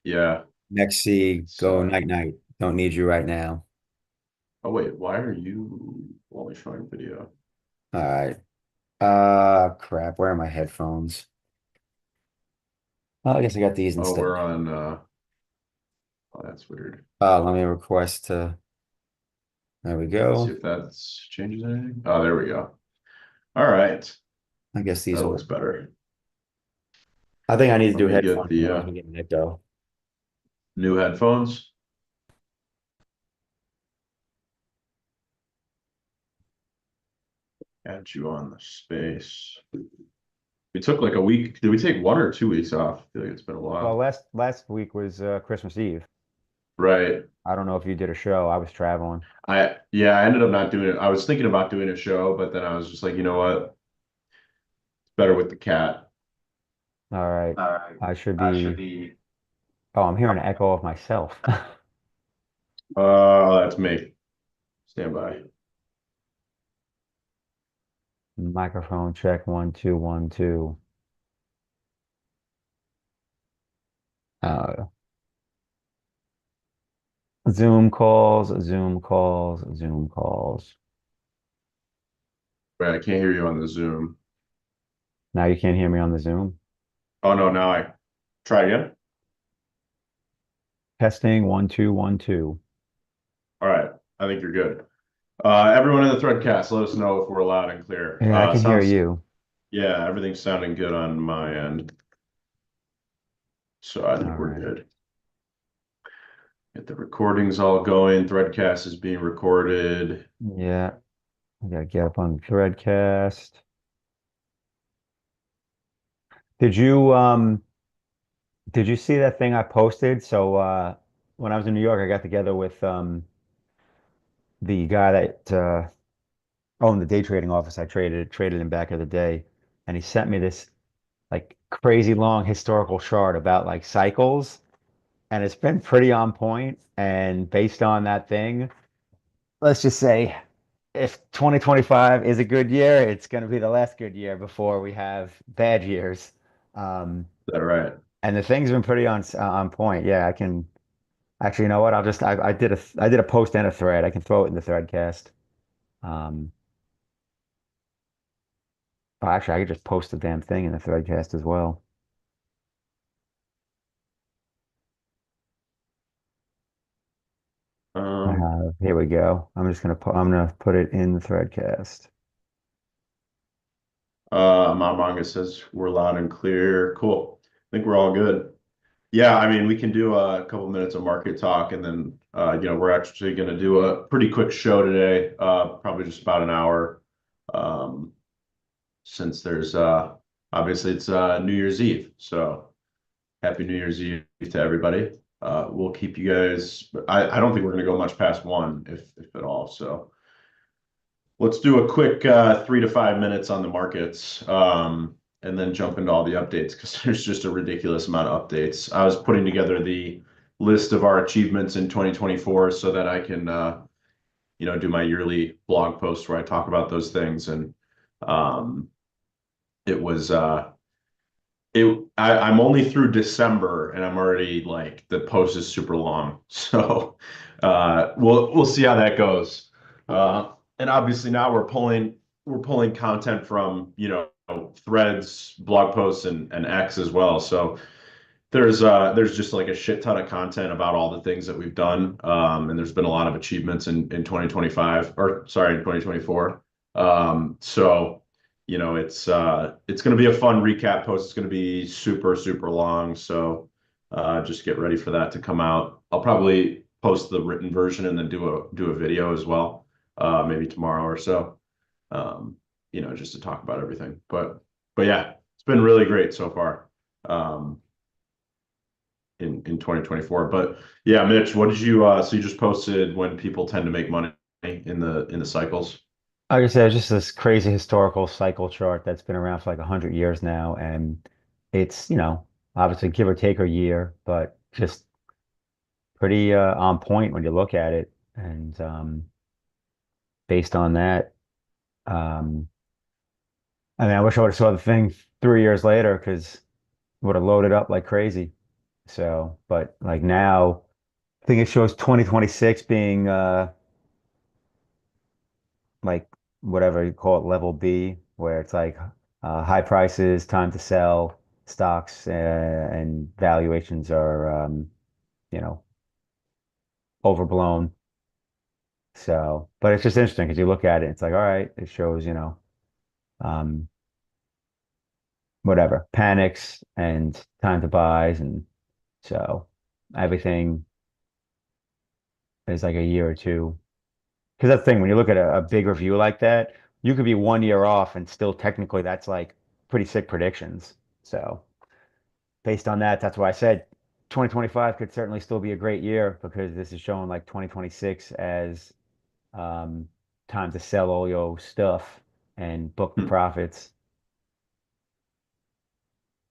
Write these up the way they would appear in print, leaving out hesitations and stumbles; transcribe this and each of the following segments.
Yeah. Next C, go So, night night. Don't need you right now. oh wait, why are you only showing video? All right. Crap. Where are my headphones? Oh, I guess I got these Oh, instead. we're on oh, that's weird. Let me request to. There we Let's see go. if that changes anything. Oh, there we go. All right. I guess these That will. looks better. I think I need to Let do me get headphone the noise. I'm getting it though. new headphones. Add you on the space. We took like a week. Did we take 1 or 2 weeks off? I feel like it's been a Well, while. last week was Christmas Eve. Right. I don't know if you did a show. I was traveling. I ended up not doing it. I was thinking about doing a show, but then I was just like, you know what? It's better with the cat. All right. All right. I should I should be. be. Oh, I'm hearing an echo of myself. That's me. Stand by. Microphone check 1 2 1 2. Uh, Zoom calls, Zoom calls, Zoom calls. Wait, I can't hear you on the Zoom. Now you can't hear me on the Zoom. Oh no, now I try again. Testing 1 2 1 2. All right. I think you're good. Everyone in the Threadcast, let us know if we're loud and clear. Yeah, I can hear Sounds, you. yeah, everything's sounding good on my end. So I All think we're right. good. Get the recordings all going. Threadcast is being recorded. Yeah, I gotta get up on the Threadcast. Did you um did you see that thing I posted? So when I was in New York, I got together with the guy that owned the day trading office. I traded him back in the day, and he sent me this like crazy long historical chart about like cycles, and it's been pretty on point. And based on that thing, let's just say if 2025 is a good year, it's going to be the last good year before we have bad years. Um, Is that right? and the thing's been pretty on point. Yeah, I can actually, you know what? I did a post and a thread. I can throw it in the threadcast. Um, actually, I could just post the damn thing in the threadcast as well. Um, Here we go. I'm gonna put it in the threadcast. Manga says we're loud and clear. Cool. I think we're all good. Yeah, I mean, we can do a couple minutes of market talk and then, we're actually going to do a pretty quick show today, probably just about an hour, um, since there's, obviously it's, New Year's Eve. So happy New Year's Eve to everybody. We'll keep you guys, I don't think we're going to go much past one, if at all. So let's do a quick, 3 to 5 minutes on the markets. And then jump into all the updates because there's just a ridiculous amount of updates. I was putting together the list of our achievements in 2024 so that I can, do my yearly blog post where I talk about those things. And um, it was, I'm only through December and I'm already like the post is super long. So we'll see how that goes. And obviously now we're pulling content from, threads, blog posts and X as well. So there's just like a shit ton of content about all the things that we've done. And there's been a lot of achievements in 2025 or sorry, in 2024. So it's going to be a fun recap post. It's going to be super, super long. So just get ready for that to come out. I'll probably post the written version and then do a video as well, maybe tomorrow or so. Um, just to talk about everything. But yeah, it's been really great so far. Um, in 2024. But yeah, Mitch, what did you so you just posted when people tend to make money in the cycles? Like I said, it's just this crazy historical cycle chart that's been around for like 100 years now, and it's, obviously give or take a year, but just pretty on point when you look at it. And based on that, um, I mean, I wish I would have saw the thing 3 years later because it would have loaded up like crazy. So, but like now, I think it shows 2026 being like whatever you call it, level B, where it's like high prices, time to sell stocks, and valuations are you know, overblown. So, but it's just interesting because you look at it, it's like, all right, it shows, um, whatever, panics and time to buys. And so everything is like a year or two. Because that's the thing, when you look at a big review like that, you could be 1 year off and still technically that's like pretty sick predictions. So based on that, that's why I said 2025 could certainly still be a great year because this is showing like 2026 as um, time to sell all your stuff and book the Hmm. profits.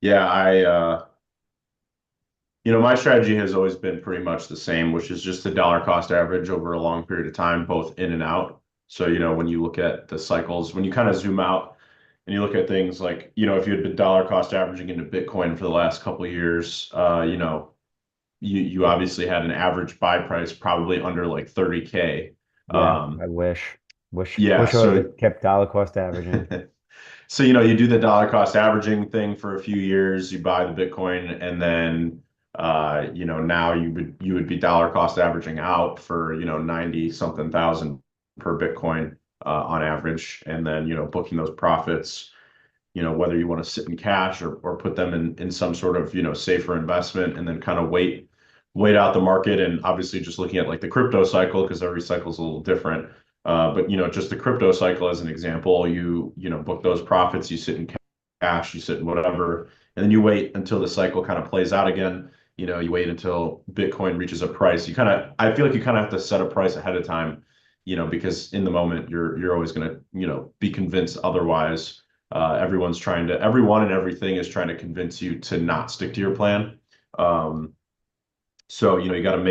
Yeah, my strategy has always been pretty much the same, which is just the dollar cost average over a long period of time, both in and out. So, when you look at the cycles, when you kind of zoom out and you look at things like, if you had been dollar cost averaging into Bitcoin for the last couple of years, you obviously had an average buy price probably under like 30K. Yeah, Um, I wish. Wish yeah, wish I would so have kept dollar cost averaging. So, you do the dollar cost averaging thing for a few years, you buy the Bitcoin, and then now you would be dollar cost averaging out for, 90 something thousand per Bitcoin on average, and then, booking those profits, whether you want to sit in cash or put them in some sort of, safer investment and then kind of wait out the market. And obviously just looking at like the crypto cycle, because every cycle is a little different. But just the crypto cycle as an example, book those profits, you sit in cash, you sit in whatever, and then you wait until the cycle kind of plays out again. You wait until Bitcoin reaches a price. I feel like you kind of have to set a price ahead of time, because in the moment you're always going to, be convinced otherwise. Everyone and everything is trying to convince you to not stick to your plan. Um, so, you got to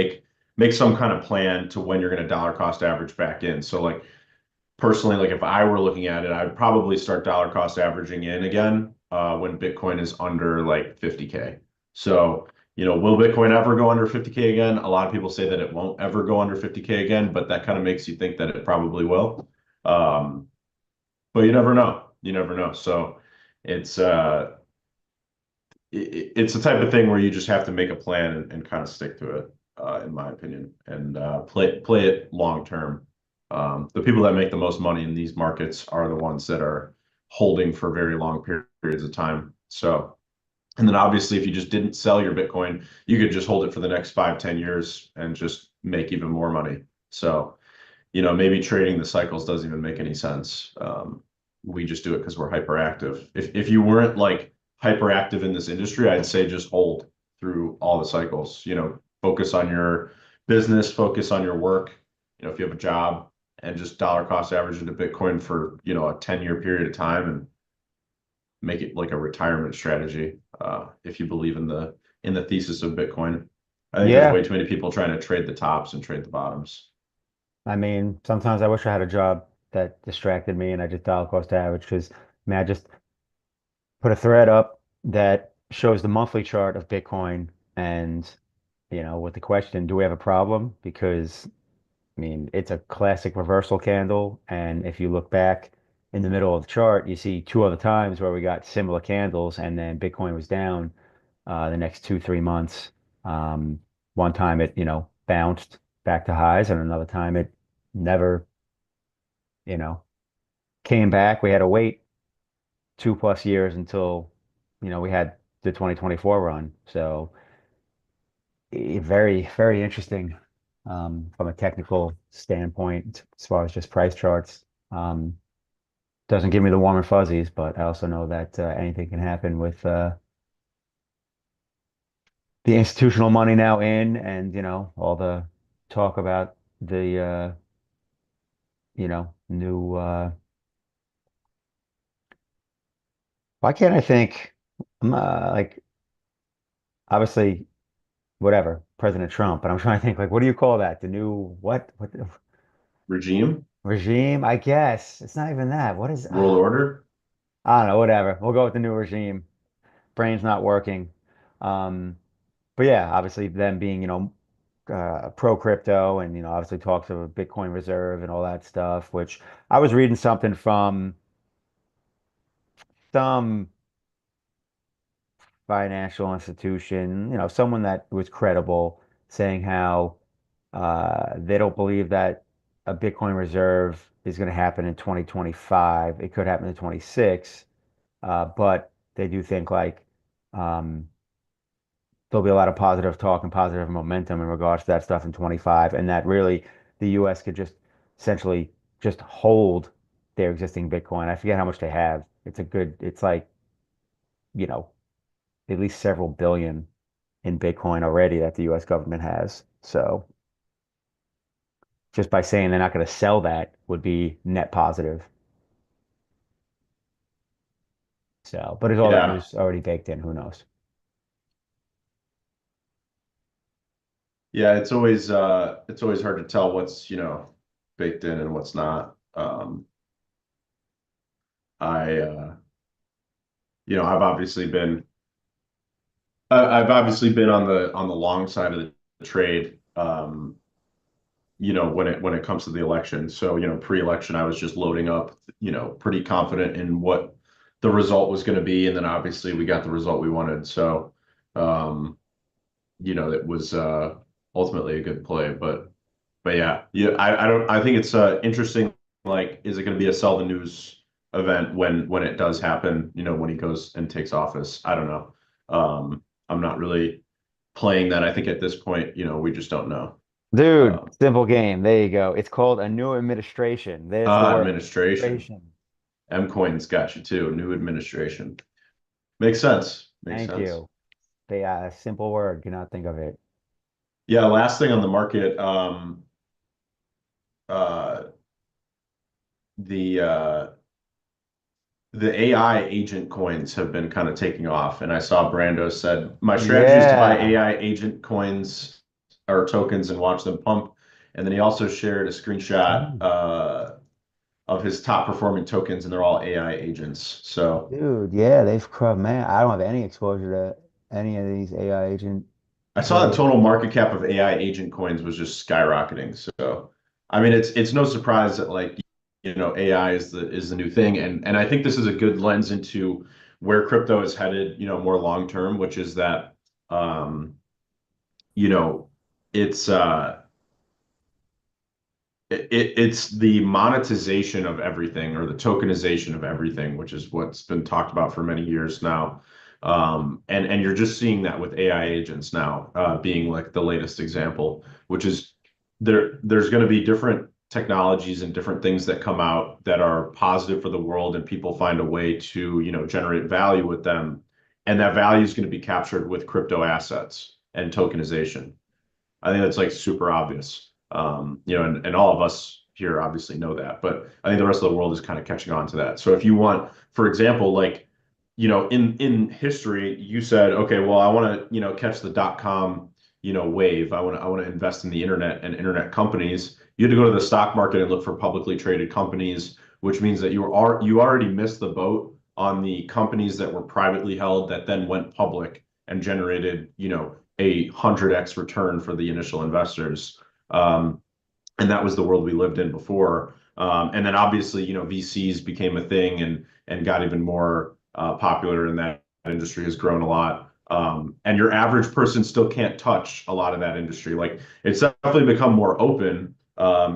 make some kind of plan to when you're going to dollar cost average back in. So like personally, like if I were looking at it, I'd probably start dollar cost averaging in again when Bitcoin is under like 50K. So, will Bitcoin ever go under 50K again? A lot of people say that it won't ever go under 50K again, but that kind of makes you think that it probably will. Um, but you never know. You never know. So it's uh it's the type of thing where you just have to make a plan and kind of stick to it, in my opinion, and play it long term. The people that make the most money in these markets are the ones that are holding for very long periods of time. So, and then obviously, if you just didn't sell your Bitcoin, you could just hold it for the next 5, 10 years and just make even more money. So, maybe trading the cycles doesn't even make any sense. We just do it because we're hyperactive. If you weren't like hyperactive in this industry, I'd say just hold through all the cycles. Focus on your business, focus on your work. If you have a job and just dollar cost average into Bitcoin for, a 10-year period of time and make it like a retirement strategy. If you believe in the thesis of Bitcoin. I think there's Yeah, way too many people trying to trade the tops and trade the bottoms. I mean, sometimes I wish I had a job that distracted me and I just dollar cost average because, I just put a thread up that shows the monthly chart of Bitcoin and, with the question, do we have a problem? Because it's a classic reversal candle. And if you look back in the middle of the chart, you see two other times where we got similar candles and then Bitcoin was down the next 2, 3 months. One time it, bounced back to highs and another time it never, you know, came back. We had to wait 2+ years until, we had the 2024 run. So very, very interesting from a technical standpoint as far as just price charts. Um, doesn't give me the warm and fuzzies, but I also know that anything can happen with the institutional money now in and, all the talk about the, new, why can't I think, like, obviously, whatever, President Trump, but I'm trying to think, like, what do you call that? The new, what Regime, regime? I guess it's not even that. What is, world order. I don't know, whatever. We'll go with the new regime. Brain's not working. Um, but yeah, obviously them being, pro crypto and, obviously talks of a Bitcoin reserve and all that stuff, which I was reading something from some financial institution, someone that was credible, saying how they don't believe that a Bitcoin reserve is going to happen in 2025. It could happen in 26, but they do think like um, there'll be a lot of positive talk and positive momentum in regards to that stuff in 25, and that really the US could just essentially just hold their existing Bitcoin. I forget how much they have. It's like, you know, at least several billion in Bitcoin already that the US government has. So just by saying they're not going to sell that would be net positive. So, but is all that Yeah. news already baked in? Who knows? Yeah, it's always hard to tell what's, baked in and what's not. I I've obviously been I've obviously been on the long side of the trade, when it comes to the election. So, pre-election I was just loading up, pretty confident in what the result was going to be, and then obviously we got the result we wanted. So, um, it was ultimately a good play, but yeah, I don't. I think it's interesting. Like, is it going to be a sell the news event when it does happen? When he goes and takes office. I don't know. I'm not really playing that. I think at this point, we just don't know. Dude, Um, simple game. There you go. It's called a new administration. There's the word administration. administration. M Coin's got you too. New administration. Makes sense. Makes Thank sense. you. Yeah, a simple word. Cannot think of it. Yeah. Last thing on the market. Uh, the the AI agent coins have been kind of taking off. And I saw Brando said, my strategy is to buy Yeah. AI agent coins or tokens and watch them pump. And then he also shared a screenshot Mm. of his top performing tokens, and they're all AI agents. So Dude, yeah, they've crushed, man. I don't have any exposure to any of these AI agent I saw the tokens. total market cap of AI agent coins was just skyrocketing. So, I mean, it's no surprise that like, AI is the new thing, and I think this is a good lens into where crypto is headed, more long term, which is that, um, you know, it's it's the monetization of everything or the tokenization of everything, which is what's been talked about for many years now. And you're just seeing that with AI agents now, being like the latest example, which is there's going to be different technologies and different things that come out that are positive for the world, and people find a way to, generate value with them. And that value is going to be captured with crypto assets and tokenization. I think that's like super obvious. And all of us here obviously know that, but I think the rest of the world is kind of catching on to that. So if you want, for example, like, in history, you said, okay, well, I want to, catch the .com, wave. I want to invest in the internet and internet companies. You had to go to the stock market and look for publicly traded companies, which means that you already missed the boat on the companies that were privately held that then went public and generated, a 100x return for the initial investors. Um, and that was the world we lived in before. And then obviously, VCs became a thing and got even more popular, and that industry has grown a lot. And your average person still can't touch a lot of that industry. Like, it's definitely become more open,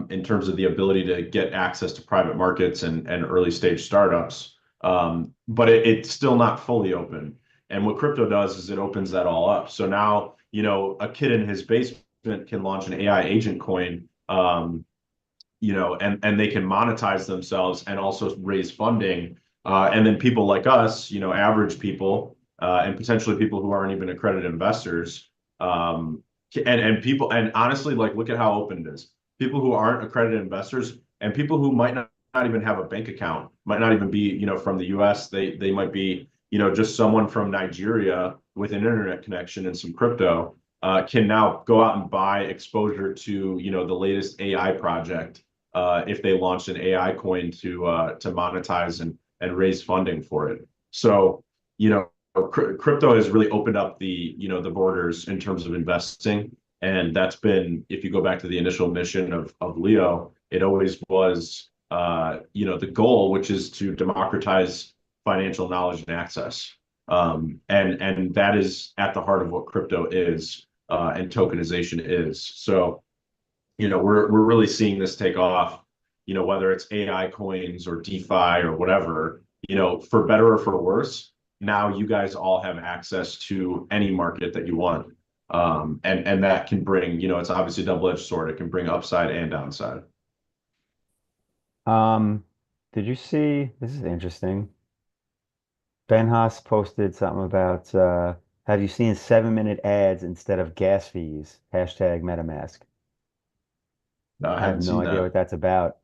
in terms of the ability to get access to private markets and early stage startups. But it's still not fully open. And what crypto does is it opens that all up. So now, a kid in his basement can launch an AI agent coin, and they can monetize themselves and also raise funding. And then people like us, average people, and potentially people who aren't even accredited investors, and honestly, like, look at how open it is. People who aren't accredited investors and people who might not even have a bank account, might not even be, from the US. They might be, just someone from Nigeria with an internet connection and some crypto, can now go out and buy exposure to, the latest AI project, if they launched an AI coin to monetize and raise funding for it. So, crypto has really opened up the borders in terms of investing. And that's been, if you go back to the initial mission of Leo, it always was, the goal, which is to democratize financial knowledge and access. And that is at the heart of what crypto is, and tokenization is. So, we're really seeing this take off, whether it's AI coins or DeFi or whatever, for better or for worse. Now you guys all have access to any market that you want. And that can bring, it's obviously a double-edged sword. It can bring upside and downside. Um, did you see, this is interesting. Ben Haas posted something about have you seen 7-minute ads instead of gas fees? Hashtag MetaMask. No, I I have haven't no seen idea that. what that's about.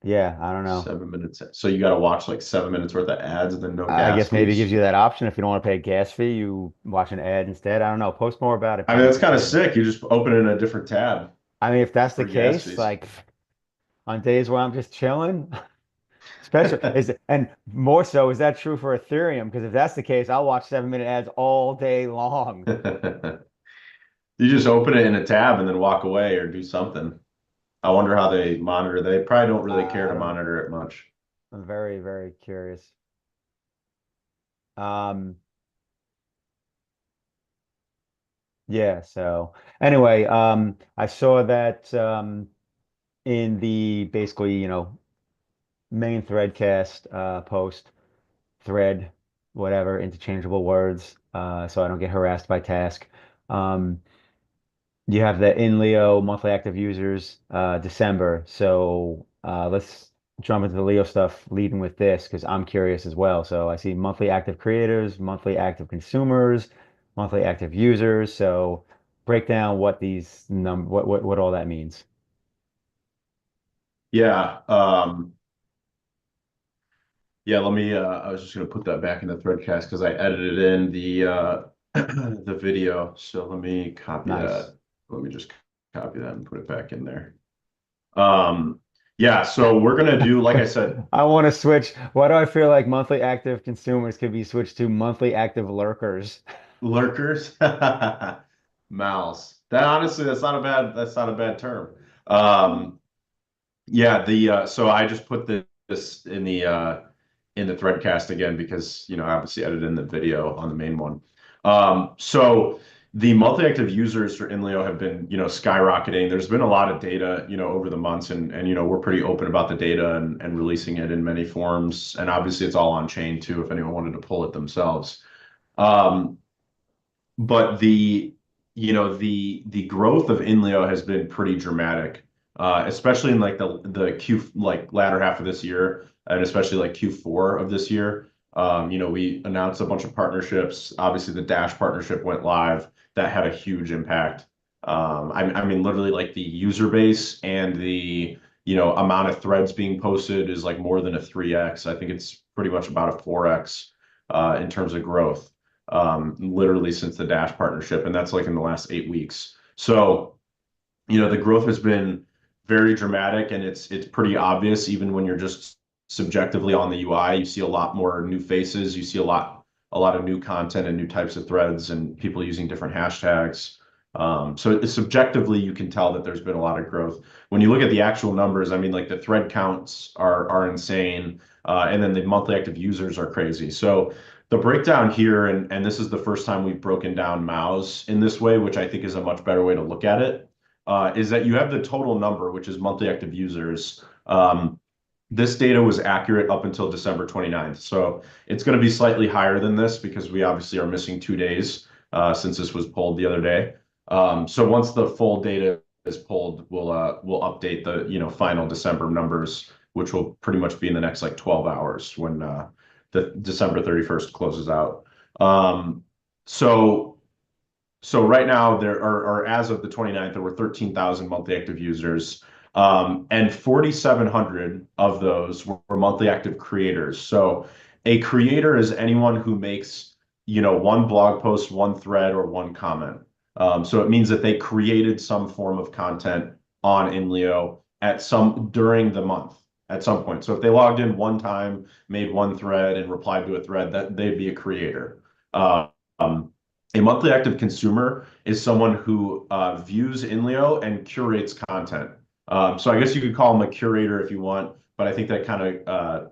Yeah, I don't know. 7 minutes. So you got to watch like 7 minutes worth of ads and then no I gas guess maybe it gives fees. you that option if you don't want to pay a gas fee, you watch an ad instead. I don't know. Post more about it, I mean, Ben, that's if you kind of can. sick. You just open it in a different tab I mean, if that's the for gas case, fees. like on days where I'm just chilling, especially and more so, is that true for Ethereum? Because if that's the case, I'll watch 7-minute ads all day long. You just open it in a tab and then walk away or do something. I wonder how they monitor. They probably don't really care I to don't, monitor it much. I'm very, very curious. Um, yeah, so anyway, I saw that in the basically, main threadcast post, thread, whatever, interchangeable words, so I don't get harassed by task. Um, you have the INLEO monthly active users, December. So let's jump into the Leo stuff leading with this because I'm curious as well. So I see monthly active creators, monthly active consumers, monthly active users. So break down what these what all that means. Yeah. Yeah, let me I was just gonna put that back in the threadcast because I edited in the the video. So let me copy Nice. that. Let me just copy that and put it back in there. Um yeah, so we're gonna do, like I said, I want to switch. Why do I feel like monthly active consumers could be switched to monthly active lurkers? lurkers. Mouse. That honestly, that's not a bad term. Um yeah, the so I just put this in the threadcast again because obviously edited in the video on the main one. So the monthly active users for INLEO have been skyrocketing. There's been a lot of data over the months, and we're pretty open about the data and releasing it in many forms. And obviously it's all on chain too if anyone wanted to pull it themselves. Um, but the growth of INLEO has been pretty dramatic, especially in like the Q like latter half of this year, and especially like Q4 of this year. We announced a bunch of partnerships. Obviously, the Dash partnership went live. That had a huge impact. I mean, literally, like the user base and the amount of threads being posted is like more than a 3x. I think it's pretty much about a 4x in terms of growth, literally since the Dash partnership, and that's like in the last 8 weeks. So, the growth has been very dramatic, and it's pretty obvious even when you're just subjectively on the UI. You see a lot more new faces. You see a lot of new content and new types of threads and people using different hashtags. So subjectively, you can tell that there's been a lot of growth. When you look at the actual numbers, I mean, like the thread counts are insane, and then the monthly active users are crazy. So the breakdown here, and this is the first time we've broken down MAUs in this way, which I think is a much better way to look at it, is that you have the total number, which is monthly active users. This data was accurate up until December 29th. So it's going to be slightly higher than this because we obviously are missing 2 days since this was pulled the other day. So once the full data is pulled, we'll update the final December numbers, which will pretty much be in the next like 12 hours when the December 31st closes out. Um, so so right now there are, or as of the 29th, there were 13,000 monthly active users. And 4,700 of those were monthly active creators. So a creator is anyone who makes, one blog post, one thread, or one comment. So it means that they created some form of content on InLeo at some during the month at some point. So if they logged in one time, made one thread, and replied to a thread, that they'd be a creator. Um, a monthly active consumer is someone who views INLEO and curates content. So I guess you could call them a curator if you want, but I think that kind of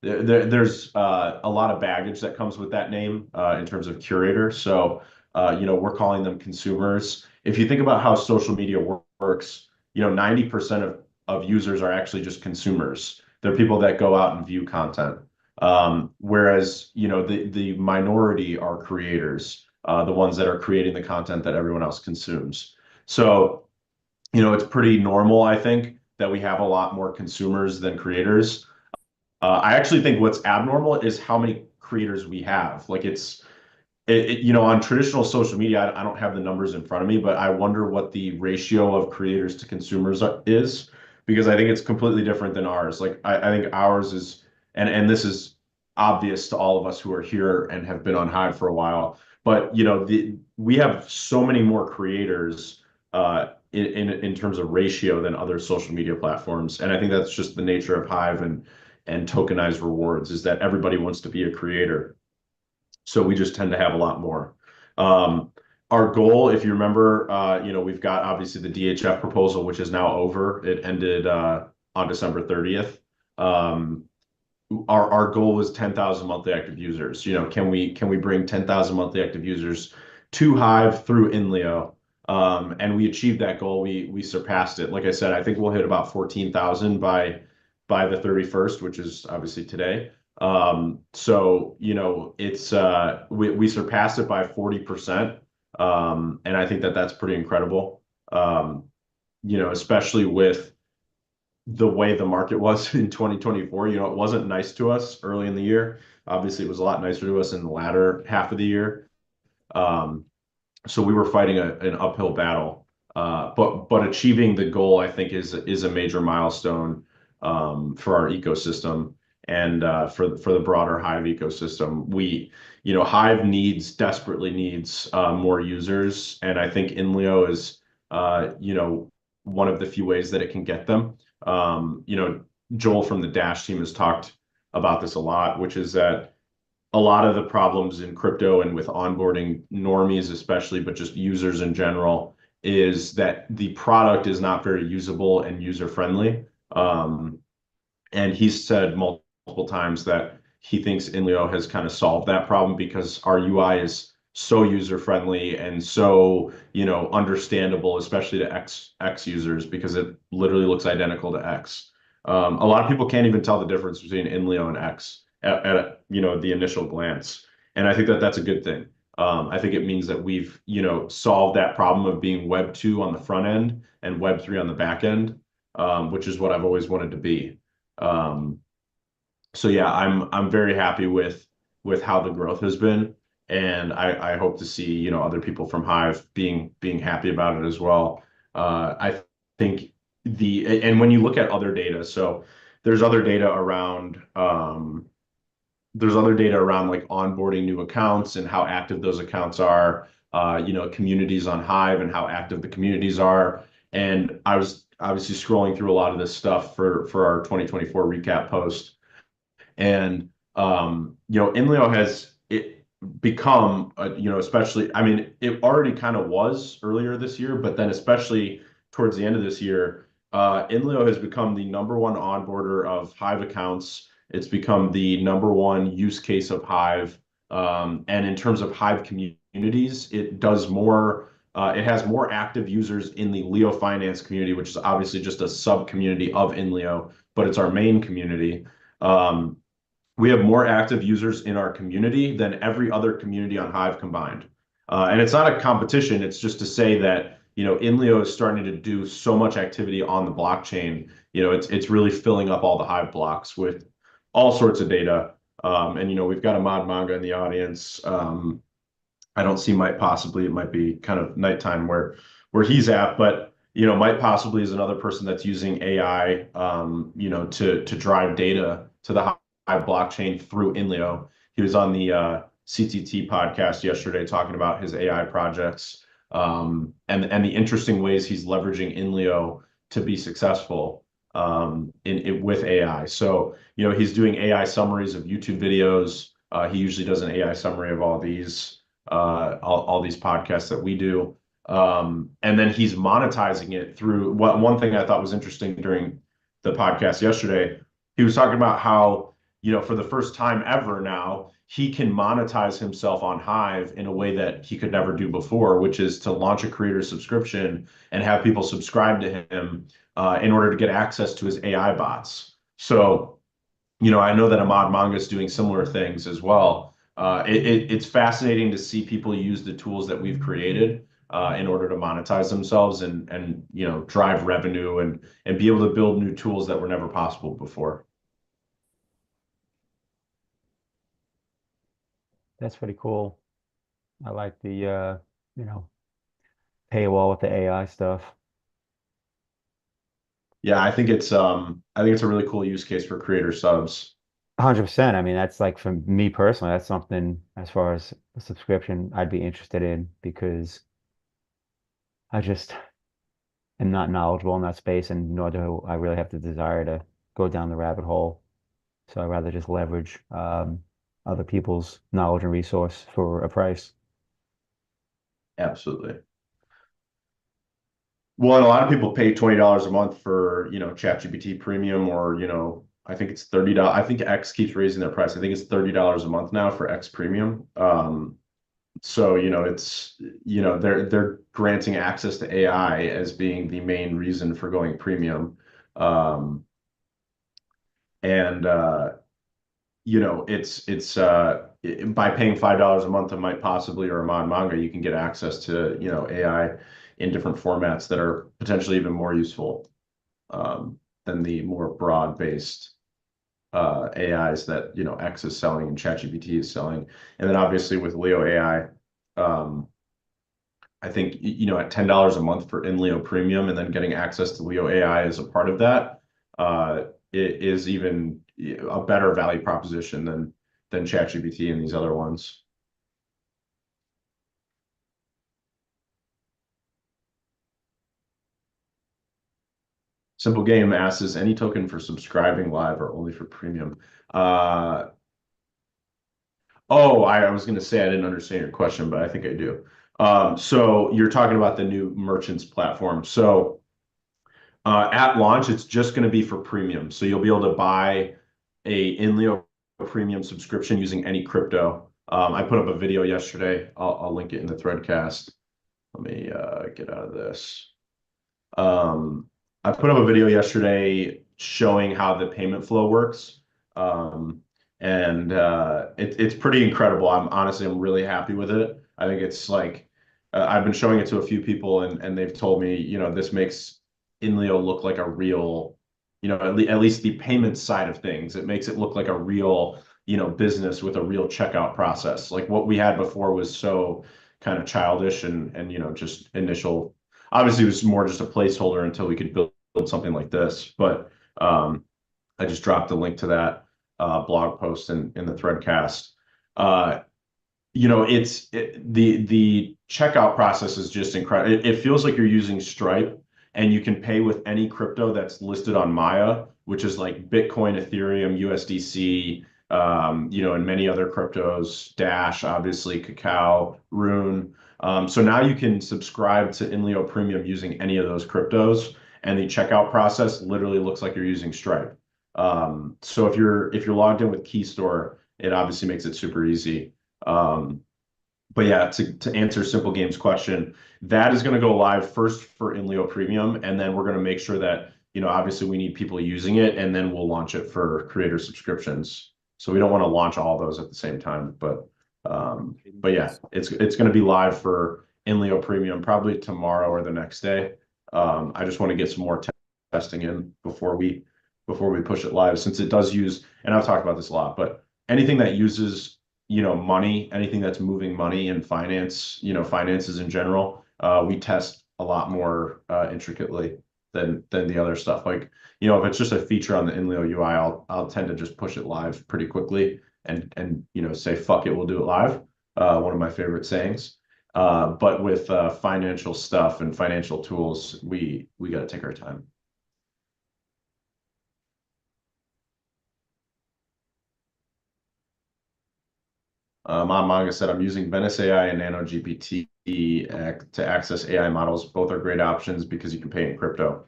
there's a lot of baggage that comes with that name in terms of curator. So we're calling them consumers. If you think about how social media works, 90% of users are actually just consumers. They're people that go out and view content. Whereas, the minority are creators, the ones that are creating the content that everyone else consumes. So, it's pretty normal, I think, that we have a lot more consumers than creators. I actually think what's abnormal is how many creators we have. Like on traditional social media, I don't have the numbers in front of me, but I wonder what the ratio of creators to consumers is, because I think it's completely different than ours. Like I think ours is, and this is obvious to all of us who are here and have been on Hive for a while, but we have so many more creators in terms of ratio than other social media platforms, and I think that's just the nature of Hive and tokenized rewards, is that everybody wants to be a creator. So we just tend to have a lot more. Um, our goal, if you remember, we've got obviously the DHF proposal, which is now over. It ended on December 30th. Our goal was 10,000 monthly active users. Can we bring 10,000 monthly active users to Hive through INLEO? And we achieved that goal. We surpassed it. Like I said, I think we'll hit about 14,000 by the 31st, which is obviously today. So it's we surpassed it by 40%. And I think that that's pretty incredible. Especially with the way the market was in 2024. It wasn't nice to us early in the year. Obviously, it was a lot nicer to us in the latter half of the year. Um, so we were fighting an uphill battle. But achieving the goal, I think, is a major milestone for our ecosystem and for the broader Hive ecosystem. Hive desperately needs more users, and I think INLEO is one of the few ways that it can get them. Joel from the Dash team has talked about this a lot, which is that a lot of the problems in crypto and with onboarding normies especially, but just users in general, is that the product is not very usable and user friendly. And he's said multiple times that he thinks INLEO has kind of solved that problem because our UI is so user friendly and so, understandable, especially to X users, because it literally looks identical to X. A lot of people can't even tell the difference between INLEO and X at the initial glance, and I think that that's a good thing. I think it means that we've solved that problem of being Web 2 on the front end and Web 3 on the back end, which is what I've always wanted to be. Um, so yeah, I'm very happy with how the growth has been, and I hope to see other people from Hive being happy about it as well. I think and when you look at other data, so there's other data around like onboarding new accounts and how active those accounts are, communities on Hive and how active the communities are. And I was obviously scrolling through a lot of this stuff for our 2024 recap post. And INLEO has it become, especially, I mean, it already kind of was earlier this year, but then especially towards the end of this year, INLEO has become the number one onboarder of Hive accounts. It's become the number one use case of Hive. And in terms of Hive communities, it does more. It has more active users in the Leo Finance community, which is obviously just a sub community of INLEO, but it's our main community. We have more active users in our community than every other community on Hive combined. And it's not a competition. It's just to say that, INLEO is starting to do so much activity on the blockchain. It's really filling up all the Hive blocks with all sorts of data. And, we've got a mod manga in the audience. I don't see Might possibly. It might be kind of nighttime where he's at, but Might possibly is another person that's using AI, to drive data to the Hive blockchain through INLEO. He was on the CTT podcast yesterday talking about his AI projects, and the interesting ways he's leveraging INLEO to be successful with AI. So he's doing AI summaries of YouTube videos. He usually does an AI summary of all these all these podcasts that we do. And then he's monetizing it through one thing I thought was interesting during the podcast yesterday. He was talking about how, for the first time ever now, he can monetize himself on Hive in a way that he could never do before, which is to launch a creator subscription and have people subscribe to him in order to get access to his AI bots. So, I know that Ahmad Manga is doing similar things as well. It's fascinating to see people use the tools that we've created in order to monetize themselves and drive revenue and be able to build new tools that were never possible before. That's pretty cool. I like the you know, paywall with the AI stuff. Yeah, I think it's a really cool use case for creator subs. 100%. I mean, that's like for me personally, that's something as far as a subscription I'd be interested in because I just am not knowledgeable in that space and nor do I really have the desire to go down the rabbit hole. So I'd rather just leverage other people's knowledge and resource for a price. Absolutely. Well, and a lot of people pay $20 a month for, ChatGPT Premium or, I think it's $30. I think X keeps raising their price. I think it's $30 a month now for X Premium. So, it's, they're granting access to AI as being the main reason for going premium. Um, and by paying $5 a month, it might possibly, or a manga, you can get access to, AI in different formats that are potentially even more useful than the more broad-based AIs that, X is selling and ChatGPT is selling. And then obviously with Leo AI, I think, at $10 a month for INLEO Premium and then getting access to Leo AI as a part of that, it is even a better value proposition than ChatGPT and these other ones. Simple Game asks, is any token for subscribing live or only for premium? Uh, I was going to say I didn't understand your question, but I think I do. So you're talking about the new merchants platform. So at launch, it's just going to be for premium. So you'll be able to buy a INLEO premium subscription using any crypto. I put up a video yesterday. I'll link it in the threadcast. Let me get out of this. I put up a video yesterday showing how the payment flow works. Um, and it's pretty incredible. I'm really happy with it. I think it's like I've been showing it to a few people and they've told me, this makes INLEO look like a real, at least the payment side of things. It makes it look like a real, business with a real checkout process. Like what we had before was so kind of childish and just initial. Obviously, it was more just a placeholder until we could build something like this. But I just dropped a link to that blog post in the threadcast. Uh, the checkout process is just incredible. It feels like you're using Stripe, and you can pay with any crypto that's listed on Maya, which is like Bitcoin, Ethereum, USDC, and many other cryptos, Dash, obviously, Cacao, Rune. So now you can subscribe to INLEO Premium using any of those cryptos, and the checkout process literally looks like you're using Stripe. So if you're logged in with Keystore, it obviously makes it super easy. Um, but yeah, to answer Simple Games question, that is going to go live first for INLEO Premium, and then we're going to make sure that, obviously we need people using it, and then we'll launch it for creator subscriptions. So we don't want to launch all those at the same time, but yeah, it's going to be live for INLEO Premium probably tomorrow or the next day. I just want to get some more testing in before we push it live, since it does use, and I've talked about this a lot, but anything that uses money, anything that's moving money and finances in general, we test a lot more intricately than the other stuff. Like, if it's just a feature on the INLEO UI, I'll tend to just push it live pretty quickly and say fuck it, we'll do it live. One of my favorite sayings. But with financial stuff and financial tools, we got to take our time. On Manga said, I'm using Venice AI and Nano GPT to access AI models. Both are great options because you can pay in crypto.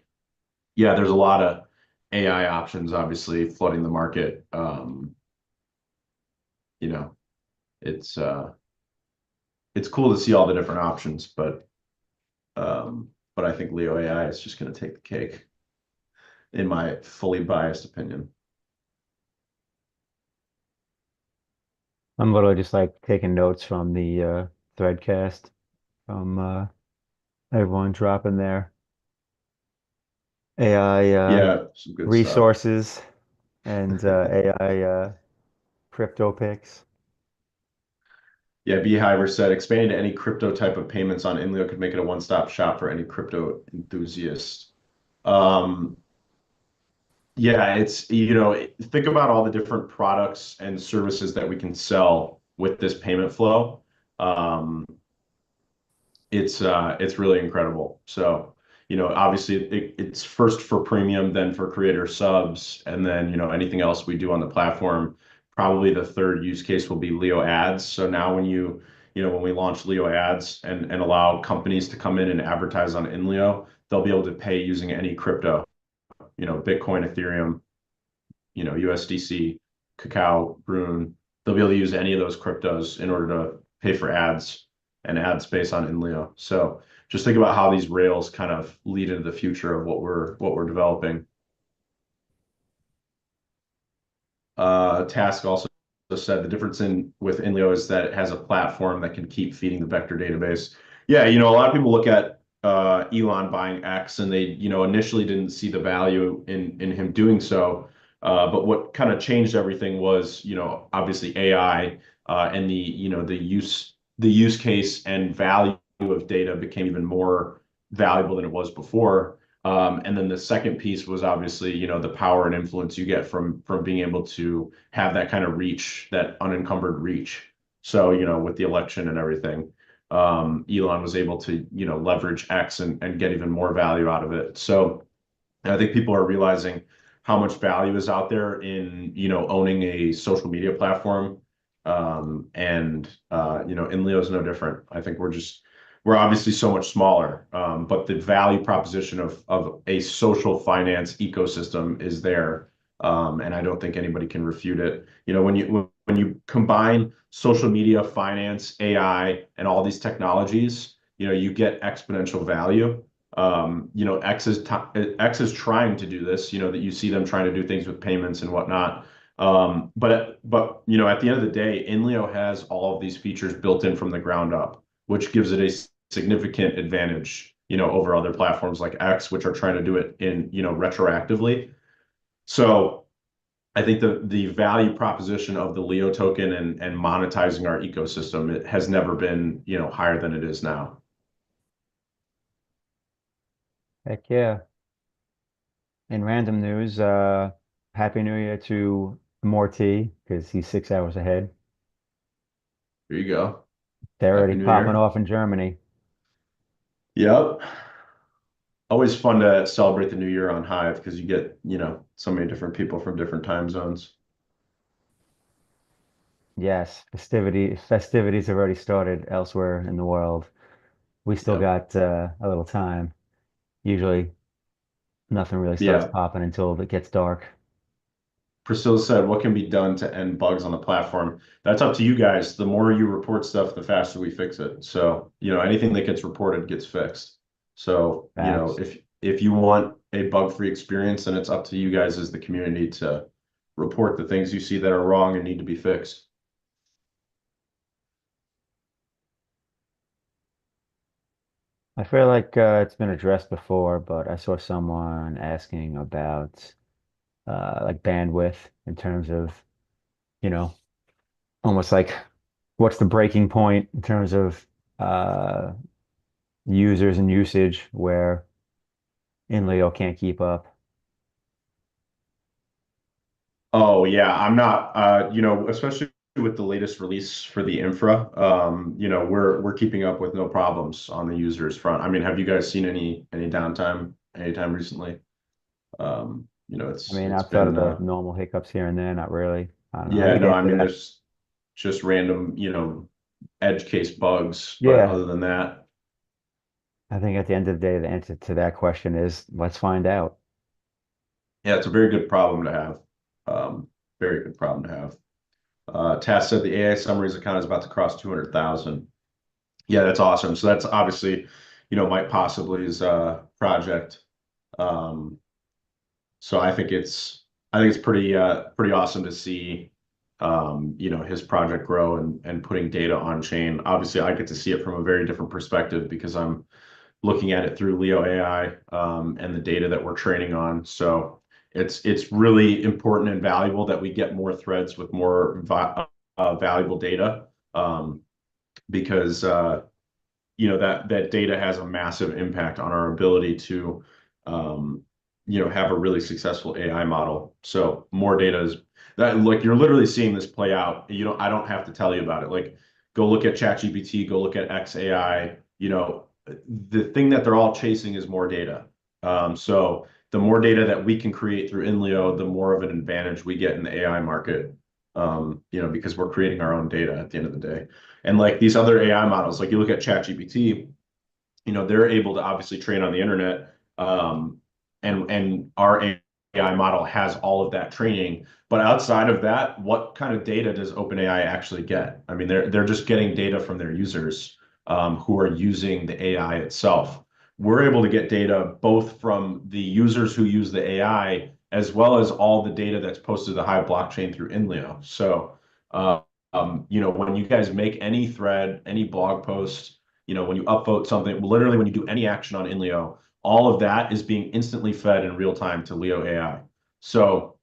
Yeah, there's a lot of AI options, obviously, flooding the market. You know, it's uh, it's cool to see all the different options, but I think Leo AI is just going to take the cake, in my fully biased opinion. I'm literally just like taking notes from the threadcast from everyone dropping their AI Yeah, some good stuff. resources and AI crypto picks. Yeah, Beehiver said expanding to any crypto type of payments on INLEO could make it a one-stop shop for any crypto enthusiast. Um, yeah, think about all the different products and services that we can sell with this payment flow. Um, it's really incredible. So, obviously it's first for premium, then for creator subs, and then, anything else we do on the platform. Probably the third use case will be Leo ads. So now when we launch Leo ads and allow companies to come in and advertise on InLeo, they'll be able to pay using any crypto, Bitcoin, Ethereum, USDC, Cacao, Rune. They'll be able to use any of those cryptos in order to pay for ads and ad space on InLeo. So just think about how these rails kind of lead into the future of what we're developing. Task also said the difference in with INLEO is that it has a platform that can keep feeding the vector database. Yeah, a lot of people look at Elon buying X and they, initially didn't see the value in him doing so. But what kind of changed everything was, obviously AI and the use case and value of data became even more valuable than it was before. And then the second piece was obviously, the power and influence you get from being able to have that kind of reach, that unencumbered reach. So, with the election and everything, Elon was able to, leverage X and get even more value out of it. So I think people are realizing how much value is out there in, owning a social media platform. InLeo is no different. I think we're obviously so much smaller, but the value proposition of a social finance ecosystem is there. And I don't think anybody can refute it. When you combine social media, finance, AI, and all these technologies, you get exponential value. X is trying to do this, that you see them trying to do things with payments and whatnot. But at the end of the day, InLeo has all of these features built in from the ground up, which gives it a significant advantage, over other platforms like X, which are trying to do it in, retroactively. So I think the value proposition of the Leo token and monetizing our ecosystem, it has never been, higher than it is now. Heck yeah. In random news, Happy New Year to Morty because he's 6 hours ahead. Here you go. They're already Happy New popping Year. off in Germany. Yep. Always fun to celebrate the new year on Hive because you get, so many different people from different time zones. Yes, festivities have already started elsewhere in the world. We still Yep. got a little time. Usually nothing really starts Yeah. popping until it gets dark. Priscilla said, what can be done to end bugs on the platform? That's up to you guys. The more you report stuff, the faster we fix it. So, anything that gets reported gets fixed. So, Facts. if you want a bug-free experience, then it's up to you guys as the community to report the things you see that are wrong and need to be fixed. I feel like it's been addressed before, but I saw someone asking about like bandwidth in terms of, you know, almost like what's the breaking point in terms of uh, users and usage where InLeo can't keep up. Oh yeah, I'm not especially with the latest release for the infra, we're keeping up with no problems on the users front. I mean, have you guys seen any downtime anytime recently? I It's mean, it's outside of been the normal hiccups here and there, not really. I don't know. How do yeah, you no, get I to mean that? just random, edge case bugs. But Yeah, other than that, I think at the end of the day, the answer to that question is let's find out. yeah, it's a very good problem to have. Very good problem to have. Task said the AI summaries account is about to cross 200,000. Yeah, that's awesome. So that's obviously, Mike Possibly's project. Um, so I think it's pretty awesome to see his project grow and putting data on chain. Obviously, I get to see it from a very different perspective because I'm looking at it through Leo AI and the data that we're training on. So it's really important and valuable that we get more threads with more valuable data because that data has a massive impact on our ability to um, have a really successful AI model. So more data is that, like, you're literally seeing this play out. I don't have to tell you about it. Like, go look at ChatGPT, go look at XAI. The thing that they're all chasing is more data. So the more data that we can create through INLEO, the more of an advantage we get in the AI market. Because we're creating our own data at the end of the day. And like these other AI models, like you look at ChatGPT, they're able to obviously train on the internet. And our AI model has all of that training. But outside of that, what kind of data does OpenAI actually get? I mean, they're just getting data from their users who are using the AI itself. We're able to get data both from the users who use the AI as well as all the data that's posted to the Hive blockchain through INLEO. So, when you guys make any thread, any blog post, when you upvote something, literally when you do any action on INLEO, all of that is being instantly fed in real time to Leo AI. So,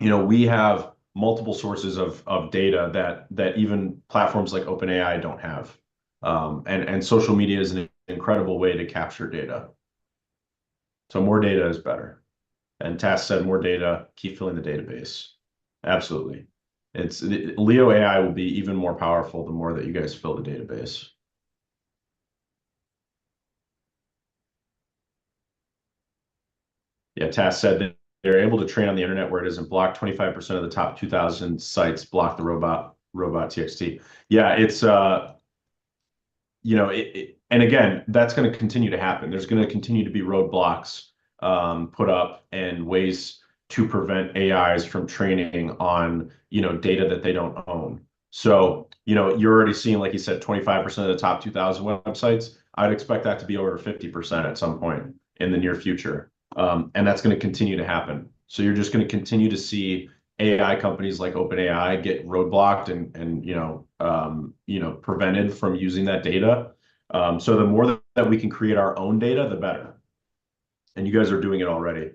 we have multiple sources of data that even platforms like OpenAI don't have. And social media is an incredible way to capture data. So more data is better. And Task said more data, keep filling the database. Absolutely. Leo AI will be even more powerful the more that you guys fill the database. Yeah, Task said that they're able to train on the internet where it isn't blocked. 25% of the top 2,000 sites block the robot TXT. Yeah, it's and again, that's going to continue to happen. There's going to continue to be roadblocks put up and ways to prevent AIs from training on data that they don't own. So you're already seeing, like you said, 25% of the top 2,000 websites. I'd expect that to be over 50% at some point in the near future, and that's going to continue to happen. So you're just going to continue to see AI companies like OpenAI get roadblocked and prevented from using that data. So the more that we can create our own data, the better. And you guys are doing it already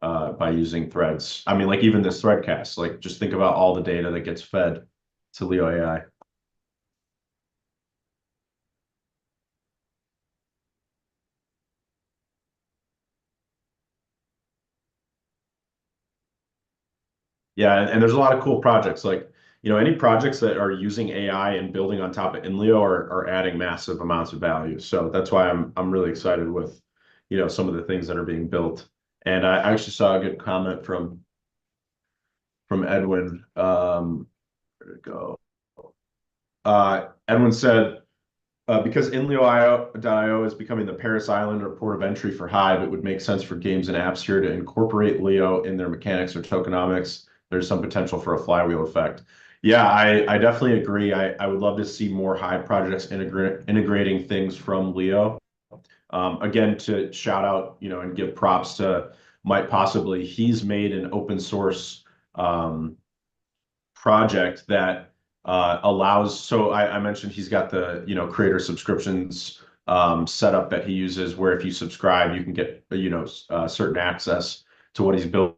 by using threads. I mean, like even this threadcast, like just think about all the data that gets fed to Leo AI. Yeah, and there's a lot of cool projects. Like, any projects that are using AI and building on top of InLeo are adding massive amounts of value. So that's why I'm really excited with, some of the things that are being built. And I actually saw a good comment from Edwin. Where'd it go? Edwin said, because InLeo.io is becoming the Paris Island or port of entry for Hive, it would make sense for games and apps here to incorporate Leo in their mechanics or tokenomics. There's some potential for a flywheel effect. Yeah, I definitely agree. I would love to see more Hive projects integrating things from Leo. Again, to shout out, and give props to Mike Possibly. He's made an open source project that allows. So I mentioned he's got the creator subscriptions set up that he uses, where if you subscribe, you can get certain access to what he's building.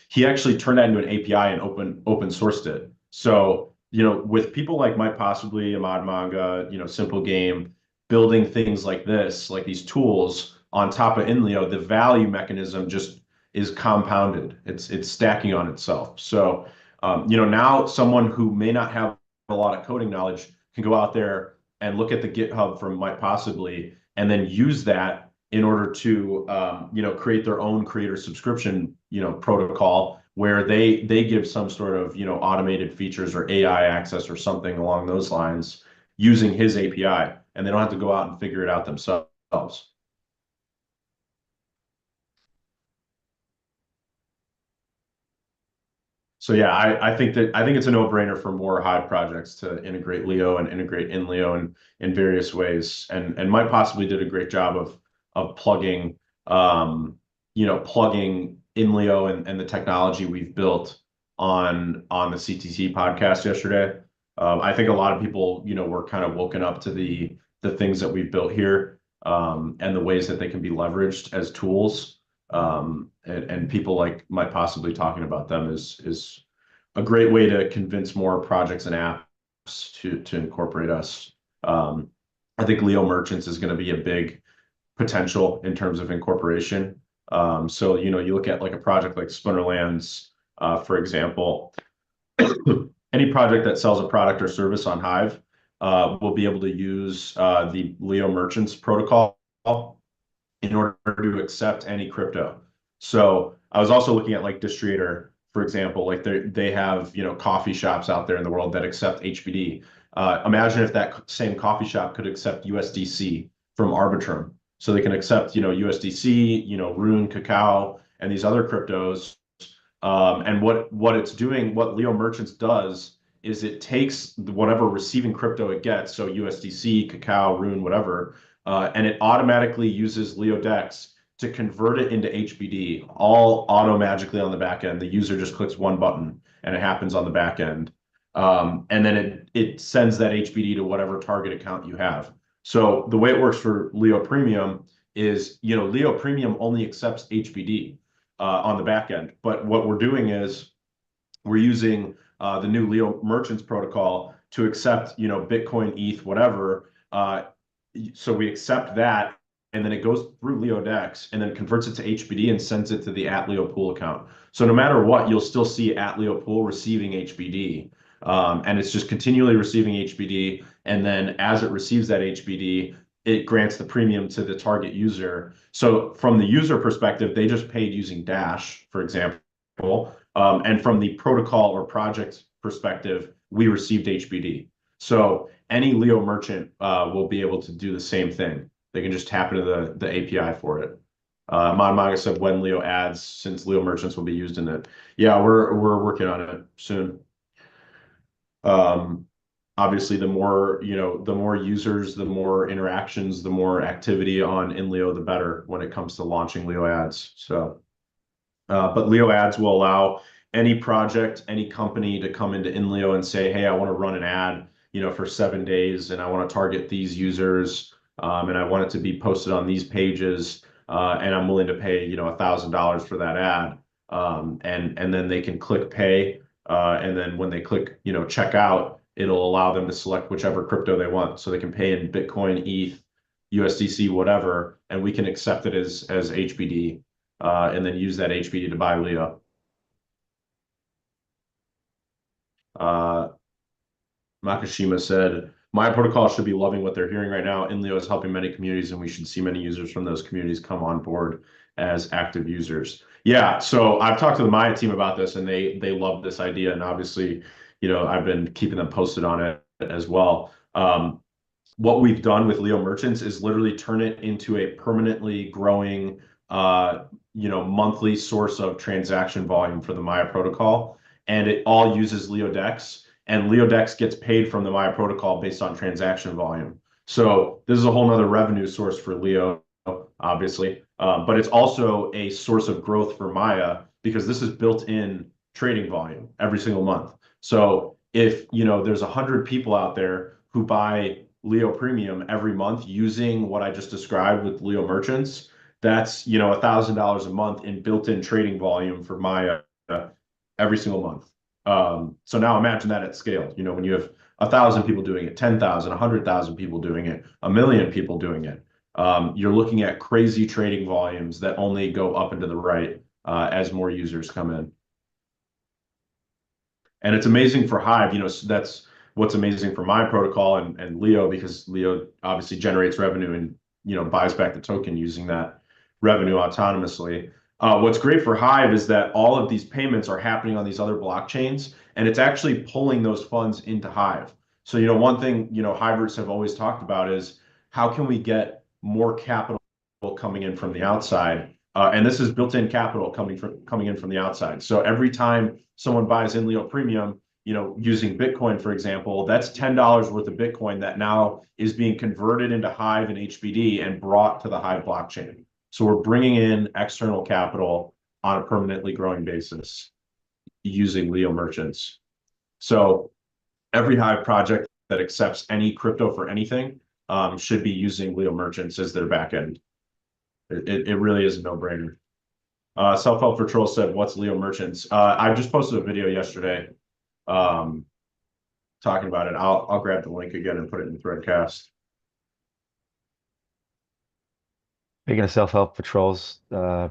He actually turned that into an API and open sourced it. So with people like Mike Possibly, Ahmad Manga, Simple Game, building things like this, like these tools on top of InLeo, the value mechanism just is compounded. It's stacking on itself. So now someone who may not have a lot of coding knowledge can go out there and look at the GitHub from Mike Possibly and then use that in order to create their own creator subscription protocol where they give some sort of automated features or AI access or something along those lines using his API, and they don't have to go out and figure it out themselves. So yeah, I think it's a no-brainer for more Hive projects to integrate Leo and integrate INLEO in various ways, and Mike possibly did a great job of plugging plugging INLEO and the technology we've built on the CTC podcast yesterday. I think a lot of people were kind of woken up to the things that we've built here, and the ways that they can be leveraged as tools. And people like might possibly talking about them is a great way to convince more projects and apps to incorporate us. I think Leo Merchants is going to be a big potential in terms of incorporation. So you look at like a project like Splinterlands, for example. Any project that sells a product or service on Hive will be able to use the Leo Merchants protocol in order to accept any crypto. So I was also looking at like Distriator, for example, like they have coffee shops out there in the world that accept HBD. Imagine if that same coffee shop could accept USDC from Arbitrum, so they can accept USDC, Rune, Cacao, and these other cryptos. And what it's doing, what Leo Merchants does, is it takes whatever receiving crypto it gets, so USDC, Cacao, Rune, whatever, and it automatically uses Leo Dex to convert it into HBD, all auto magically on the back end. The user just clicks one button and it happens on the back end. And then it sends that HBD to whatever target account you have. So the way it works for Leo Premium is, Leo Premium only accepts HBD on the back end. But what we're doing is we're using the new Leo Merchants protocol to accept, Bitcoin, ETH, whatever. So we accept that, and then it goes through LeoDex and then converts it to HBD and sends it to the @LeoPool account. So no matter what, you'll still see @LeoPool receiving HBD. And it's just continually receiving HBD. And then as it receives that HBD, it grants the premium to the target user. So from the user perspective, they just paid using Dash, for example. And from the protocol or project perspective, we received HBD. So any Leo merchant will be able to do the same thing. They can just tap into the API for it. Maga said when Leo adds, since Leo merchants will be used in it. Yeah, we're working on it soon. Obviously, the more users, the more interactions, the more activity on INLEO, the better when it comes to launching Leo ads. So, but Leo ads will allow any project, any company to come into INLEO and say, hey, I want to run an ad, for 7 days, and I want to target these users, and I want it to be posted on these pages, and I'm willing to pay, $1,000 for that ad, and then they can click pay, and then when they click, check out, it'll allow them to select whichever crypto they want, so they can pay in Bitcoin, ETH, USDC, whatever, and we can accept it as HBD, and then use that HBD to buy Leo. Makashima said, my protocol should be loving what they're hearing right now. INLEO is helping many communities, and we should see many users from those communities come on board as active users. Yeah, so I've talked to the Maya team about this, and they love this idea. And obviously, I've been keeping them posted on it as well. What we've done with Leo Merchants is literally turn it into a permanently growing, monthly source of transaction volume for the Maya protocol. And it all uses LeoDex. And LeoDex gets paid from the Maya protocol based on transaction volume. So this is a whole nother revenue source for Leo, obviously. But it's also a source of growth for Maya because this is built-in trading volume every single month. So if there's 100 people out there who buy Leo Premium every month using what I just described with Leo Merchants, that's $1,000 a month in built-in trading volume for Maya every single month. So now imagine that at scale. When you have 1,000 people doing it, 10,000, 100,000 people doing it, 1,000,000 people doing it. You're looking at crazy trading volumes that only go up and to the right as more users come in. And it's amazing for Hive. That's what's amazing for my protocol and Leo, because Leo obviously generates revenue in buys back the token using that revenue autonomously. What's great for Hive is that all of these payments are happening on these other blockchains, and it's actually pulling those funds into Hive. So, one thing, Hivers have always talked about is how can we get more capital coming in from the outside? And this is built-in capital coming in from the outside. So every time someone buys INLEO Premium, using Bitcoin, for example, that's $10 worth of Bitcoin that now is being converted into Hive and HBD and brought to the Hive blockchain. So we're bringing in external capital on a permanently growing basis using Leo merchants. So every Hive project that accepts any crypto for anything should be using Leo merchants as their backend. It really is a no-brainer. Self-help for Troll said, "What's Leo merchants?" I just posted a video yesterday talking about it. I'll grab the link again and put it in the threadcast. Speaking of self-help patrols, I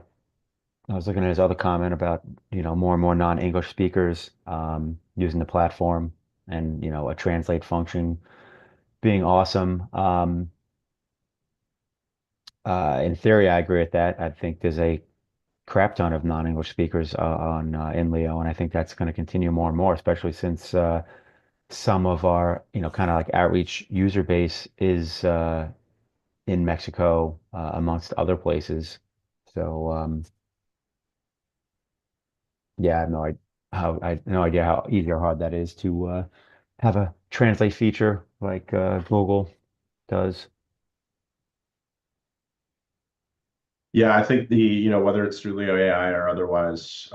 was looking at his other comment about, more and more non-English speakers using the platform and, a translate function being awesome. In theory, I agree with that. I think there's a crap ton of non-English speakers on INLEO, and I think that's going to continue more and more, especially since some of our, kind of like outreach user base is in Mexico, amongst other places. So, yeah, I have no idea how easy or hard that is to have a translate feature like Google does. Yeah, I think whether it's through Leo AI or otherwise,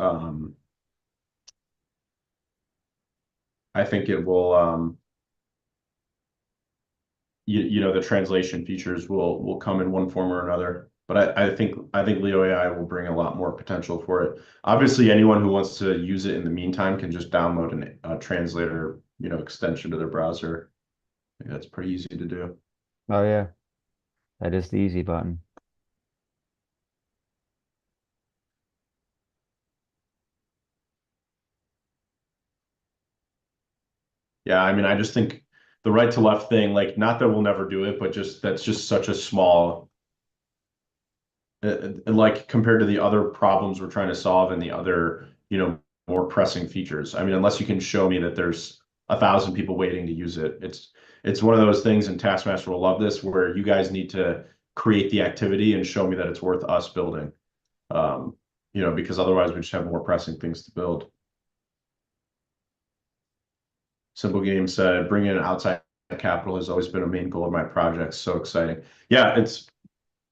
I think it will, the translation features will come in one form or another. But I think Leo AI will bring a lot more potential for it. Obviously, anyone who wants to use it in the meantime can just download a translator, extension to their browser. I think that's pretty easy to do. Oh yeah, that is the easy button. Yeah, I mean, I just think the right to left thing, like, not that we'll never do it, but just that's just such a small, like compared to the other problems we're trying to solve and the other, more pressing features. I mean, unless you can show me that there's 1,000 people waiting to use it, it's one of those things, and Taskmaster will love this, where you guys need to create the activity and show me that it's worth us building. Because otherwise we just have more pressing things to build. Simple Game said, bringing in outside capital has always been a main goal of my project. So exciting. Yeah,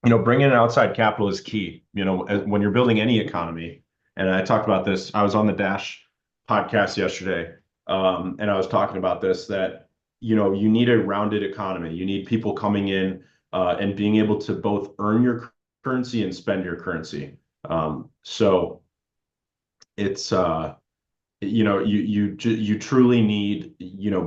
bringing in outside capital is key. When you're building any economy, and I talked about this, I was on the Dash podcast yesterday, and I was talking about this, that, you need a rounded economy. You need people coming in and being able to both earn your currency and spend your currency. So it's, you truly need,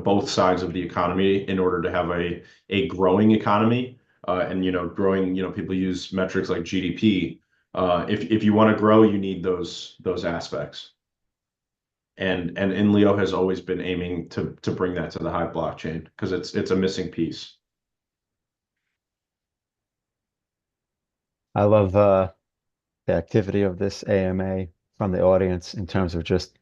both sides of the economy in order to have a growing economy. And growing, people use metrics like GDP. If you want to grow, you need those aspects. And INLEO has always been aiming to bring that to the Hive blockchain because it's a missing piece. I love the activity of this AMA from the audience in terms of just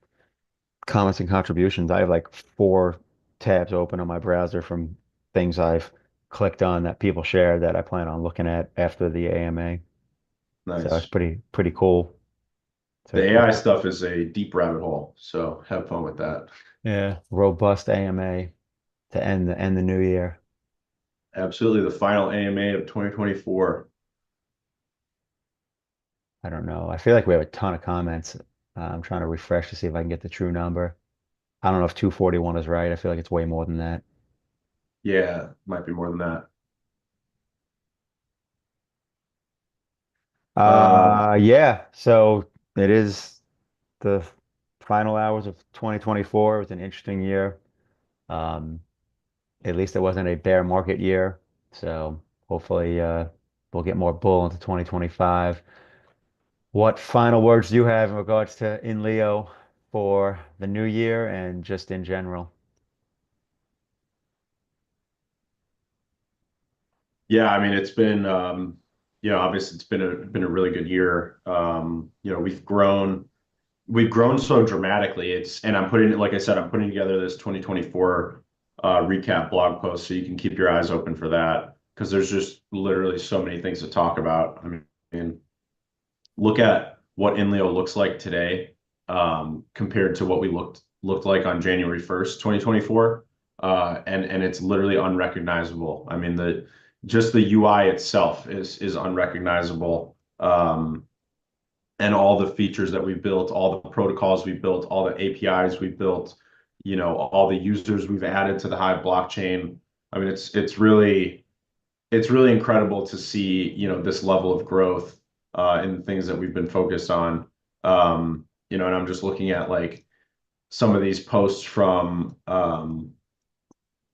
comments and contributions. I have like 4 tabs open on my browser from things I've clicked on that people share that I plan on looking at after the AMA. So it's Nice. pretty cool to The kind AI of, stuff is a deep rabbit hole, so have fun with that. yeah, robust AMA to end the new year. Absolutely, the final AMA of 2024. I don't know. I feel like we have a ton of comments. I'm trying to refresh to see if I can get the true number. I don't know if 241 is right. I feel like it's way more than that. Yeah, might be more than that. Yeah. So it is the final hours of 2024. It was an interesting year. Um, at least it wasn't a bear market year. So hopefully, we'll get more bull into 2025. What final words do you have in regards to in Leo for the new year and just in general? Yeah, I mean, it's been, obviously it's been a really good year. We've grown so dramatically. And I'm putting, like I said, I'm putting together this 2024 recap blog post so you can keep your eyes open for that because there's just literally so many things to talk about. I mean, look at what INLEO looks like today compared to what we looked like on January 1st, 2024. And it's literally unrecognizable. I mean, the just the UI itself is unrecognizable. And all the features that we built, all the protocols we built, all the APIs we built, all the users we've added to the Hive blockchain. I mean, it's really incredible to see, this level of growth in the things that we've been focused on. And I'm just looking at like some of these posts from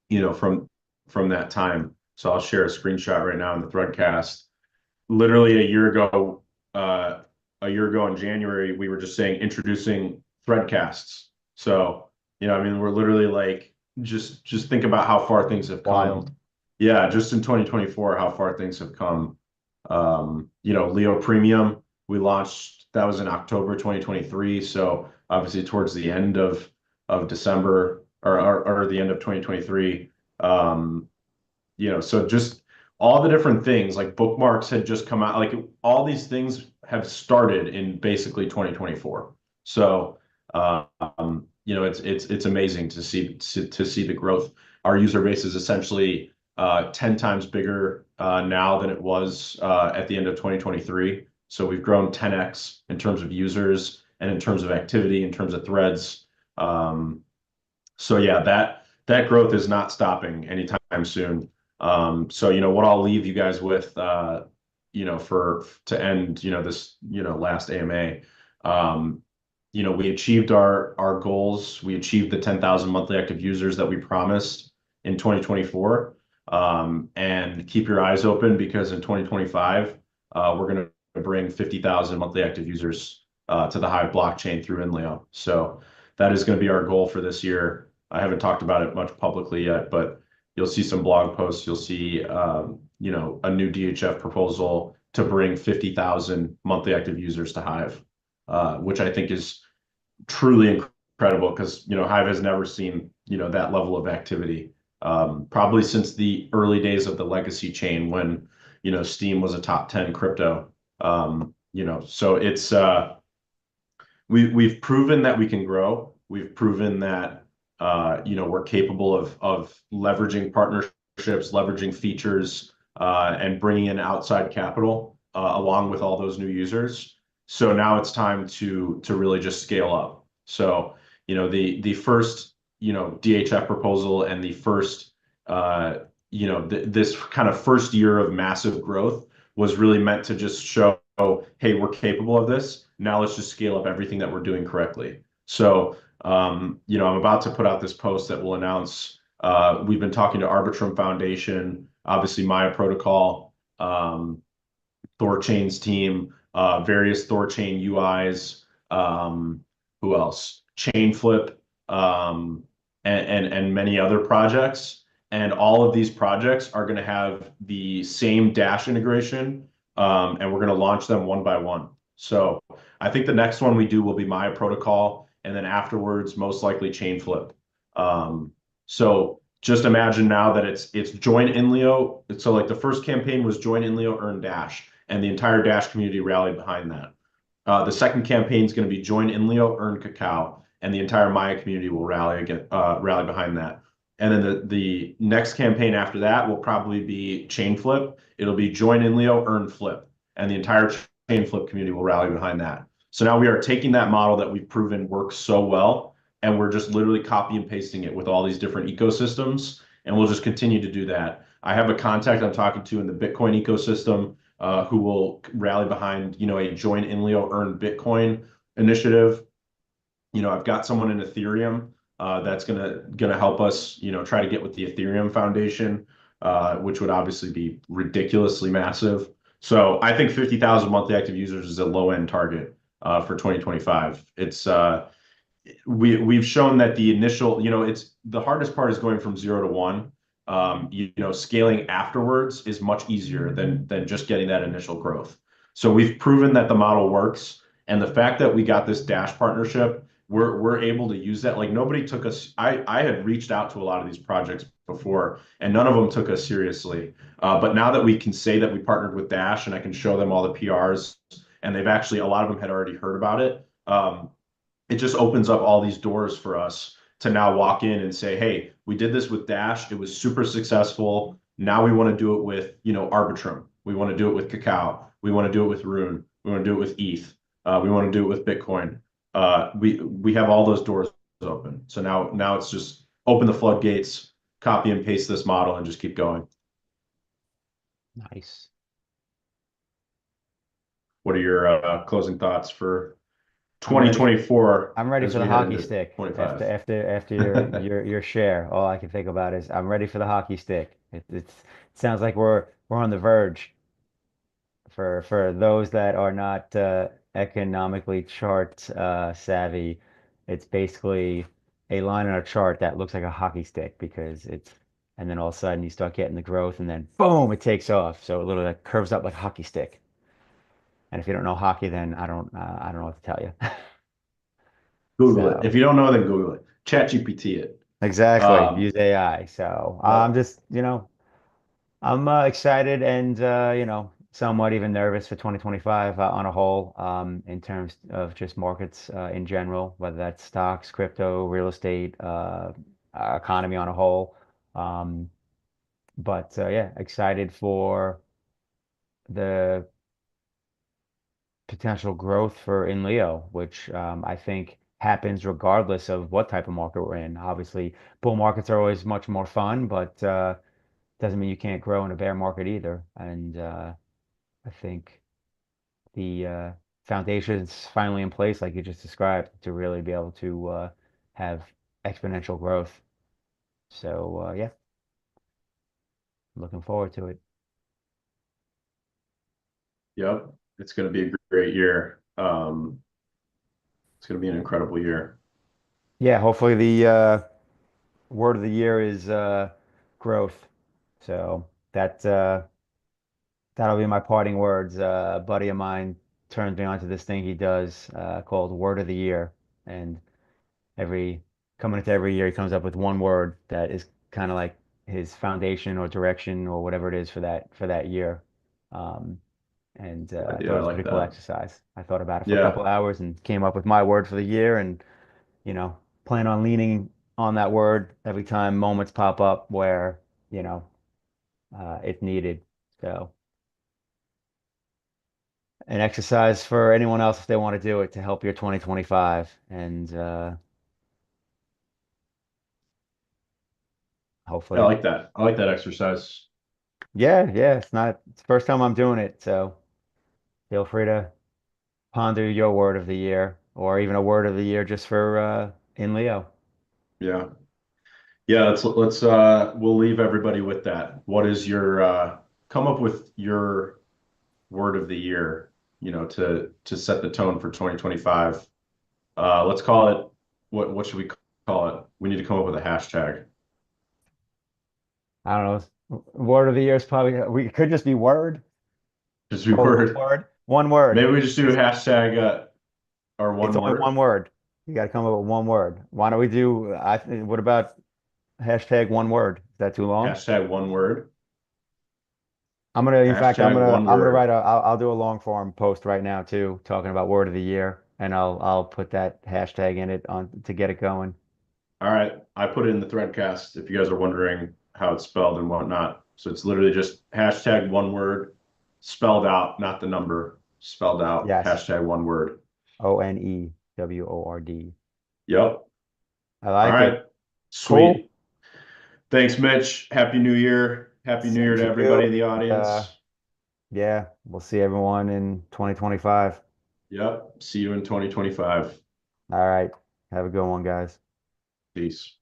you know, from that time. So I'll share a screenshot right now in the threadcast. Literally uh, a year ago in January, we were just saying introducing threadcasts. So, I mean, we're literally like just think about how far things have come. Wild. Yeah, just in 2024, how far things have come. Leo Premium, we launched, that was in October 2023. So obviously towards the end of December or the end of 2023. So just all the different things like bookmarks had just come out, like all these things have started in basically 2024. So it's amazing to see the growth. Our user base is essentially 10 times bigger now than it was at the end of 2023. So we've grown 10x in terms of users and in terms of activity, in terms of threads. So yeah, that growth is not stopping anytime soon. So what I'll leave you guys with, for to end, this, last AMA. We achieved our goals. We achieved the 10,000 monthly active users that we promised in 2024. And keep your eyes open because in 2025, we're going to bring 50,000 monthly active users to the Hive blockchain through INLEO. So that is going to be our goal for this year. I haven't talked about it much publicly yet, but you'll see some blog posts. You'll see, a new DHF proposal to bring 50,000 monthly active users to Hive, which I think is truly incredible because, Hive has never seen, that level of activity, probably since the early days of the legacy chain when, Steam was a top 10 crypto. So we've proven that we can grow. We've proven that we're capable of leveraging partnerships, leveraging features, and bringing in outside capital along with all those new users. So now it's time to really just scale up. So the first DHF proposal and the first this kind of first year of massive growth was really meant to just show, hey, we're capable of this. Now let's just scale up everything that we're doing correctly. So, I'm about to put out this post that will announce, we've been talking to Arbitrum Foundation, obviously Maya Protocol, Thorchain's team, various Thorchain UIs, who else? Chainflip, and many other projects. And all of these projects are going to have the same Dash integration, and we're going to launch them one by one. So I think the next one we do will be Maya Protocol, and then afterwards, most likely Chainflip. So just imagine now that it's join INLEO. So like the first campaign was join INLEO, earn Dash, and the entire Dash community rallied behind that. The second campaign is going to be join INLEO, earn Cacao, and the entire Maya community will rally behind that. And then the next campaign after that will probably be Chainflip. It'll be join INLEO, earn Flip, and the entire Chainflip community will rally behind that. So now we are taking that model that we've proven works so well, and we're just literally copy and pasting it with all these different ecosystems, and we'll just continue to do that. I have a contact I'm talking to in the Bitcoin ecosystem who will rally behind, a join INLEO, earn Bitcoin initiative. I've got someone in Ethereum that's gonna help us, try to get with the Ethereum Foundation, which would obviously be ridiculously massive. So I think 50,000 monthly active users is a low end target for 2025. We've shown that the initial, it's the hardest part is going from 0 to 1. scaling afterwards is much easier than just getting that initial growth. So we've proven that the model works, and the fact that we got this Dash partnership, we're able to use that. Like nobody took us. I had reached out to a lot of these projects before, and none of them took us seriously. But now that we can say that we partnered with Dash, and I can show them all the PRs, and they've actually a lot of them had already heard about it. It just opens up all these doors for us to now walk in and say, hey, we did this with Dash. It was super successful. Now we want to do it with, Arbitrum. We want to do it with Cacao. We want to do it with Rune. We want to do it with ETH. We want to do it with Bitcoin. We have all those doors open. So now it's just open the floodgates, copy and paste this model, and just keep going. Nice. What are your closing thoughts for I'm ready for 2024 I'm ready as for the we head hockey into stick. After 25? after after your share, all I can think about is I'm ready for the hockey stick. It sounds like we're on the verge. For those that are not economically chart savvy, it's basically a line on a chart that looks like a hockey stick because and then all of a sudden you start getting the growth and then boom, it takes off. So it literally like curves up like a hockey stick. And if you don't know hockey, then I don't know what to tell you. Google it. If So you don't know, then Google it. Chat GPT it. exactly, Um, use AI. So I'm yep. just, I'm excited and somewhat even nervous for 2025 on a whole, in terms of just markets in general, whether that's stocks, crypto, real estate, economy on a whole. Um, but yeah, excited for the potential growth for INLEO, which I think happens regardless of what type of market we're in. Obviously, bull markets are always much more fun, but doesn't mean you can't grow in a bear market either. And I think the foundation is finally in place, like you just described, to really be able to have exponential growth. So yeah, looking forward to it. Yep. It's going to be a great year. It's going to be an incredible year. Yeah, hopefully the word of the year is growth. So that'll be my parting words. A buddy of mine turns me on to this thing he does called Word of the Year, and every coming into every year he comes up with one word that is kind of like his foundation or direction or whatever it is for that year. Um, and I thought Yeah, it I was a like pretty cool that. exercise. I thought about it for a Yeah. couple hours and came up with my word for the year, and plan on leaning on that word every time moments pop up where you know it's needed. So an exercise for anyone else if they want to do it to help your 2025, and I hopefully, like that. I like that exercise. yeah, it's the first time I'm doing it, so feel free to ponder your word of the year or even a word of the year just for in Leo. Yeah. Yeah, we'll leave everybody with that. What is your come up with your word of the year, to set the tone for 2025. Let's call it what should we call it? We need to come up with a hashtag. I don't know. Word of the year is probably we could just be word. Just be Oh, one word. word. One word. Maybe we just do a hashtag or It's one only one word. word. You got to come up with one word. Why don't we do, what about hashtag one word? Is that too long? Hashtag one word. In fact, Hashtag one I'm gonna word. I'll do a long form post right now too, talking about word of the year, and I'll put that hashtag in it on to get it going. All right. I put it in the threadcast if you guys are wondering how it's spelled and whatnot. So it's literally just hashtag one word spelled out, not the number, spelled out, Yes. hashtag one word. ONEWORD. Yep. I All like right. it. Cool. Sweet. Thanks, Mitch. Happy New Year. Happy New Year Same to to you. everybody in the Uh, audience. yeah, we'll see everyone in 2025. Yep. See you in 2025. All right. Have a good one, guys. Peace.